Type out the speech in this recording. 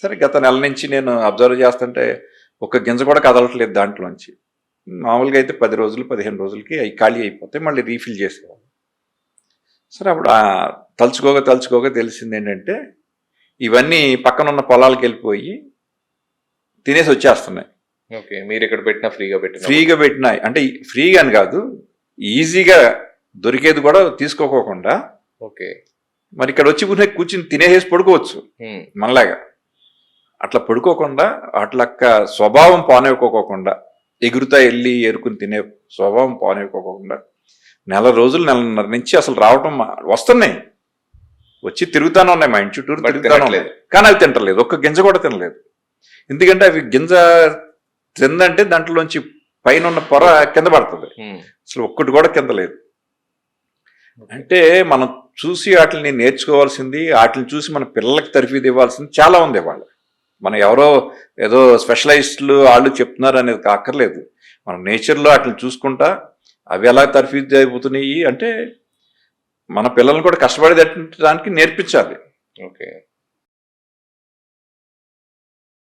సరే గత నెల నుంచి నేను అబ్జర్వ్ చేస్తుంటే ఒక గింజ కూడా కదలట్లేదు దాంట్లోంచి. మామూలుగా అయితే 10 రోజులు 15 రోజులకి అవి ఖాళీ అయిపోతాయి, మళ్ళీ రీఫిల్ చేసేవాళ్ళు. సరే అప్పుడు తలుచుకోగా తెలిసింది ఏంటంటే ఇవన్నీ పక్కనున్న పొలాలకు వెళ్ళిపోయి తినేసి వచ్చేస్తున్నాయి. ఓకే, మీరు ఇక్కడ పెట్టినా ఫ్రీగా పెట్టినాయి అంటే ఫ్రీగా అని కాదు, ఈజీగా దొరికేది కూడా తీసుకోకోకుండా. ఓకే, మరి ఇక్కడ వచ్చి కూర్చుని తినేసేసి పడుకోవచ్చు మనలాగా. అట్లా పడుకోకుండా అట్లక్క స్వభావం పానివ్వకోకుండా ఎగురుతా వెళ్ళి ఏరుకుని తినే స్వభావం పానివ్వకోకుండా నెలన్నర నుంచి అసలు రావటం వస్తున్నాయి, వచ్చి తిరుగుతానే ఉన్నాయి, మా ఇంటి చుట్టూరు తిరుగుతానే లేదు. కానీ అవి తింటలేదు, ఒక్క గింజ కూడా తినలేదు. ఎందుకంటే అవి గింజ తిందంటే దాంట్లోంచి పైన ఉన్న పొర కింద పడుతుంది, అసలు ఒక్కటి కూడా కింద లేదు. అంటే మనం చూసి వాటిని నేర్చుకోవాల్సింది, వాటిని చూసి మన పిల్లలకి తరఫీదు ఇవ్వాల్సింది చాలా ఉంది. వాళ్ళు మనం ఎవరో ఏదో స్పెషలైజ్డ్లు వాళ్ళు చెప్తున్నారు అనేది కాక్కర్లేదు. మనం నేచర్లో వాటిని చూసుకుంటా అవి ఎలా తరఫీదు అయిపోతున్నాయి అంటే మన పిల్లల్ని కూడా కష్టపడేదానికి నేర్పించాలి. ఓకే.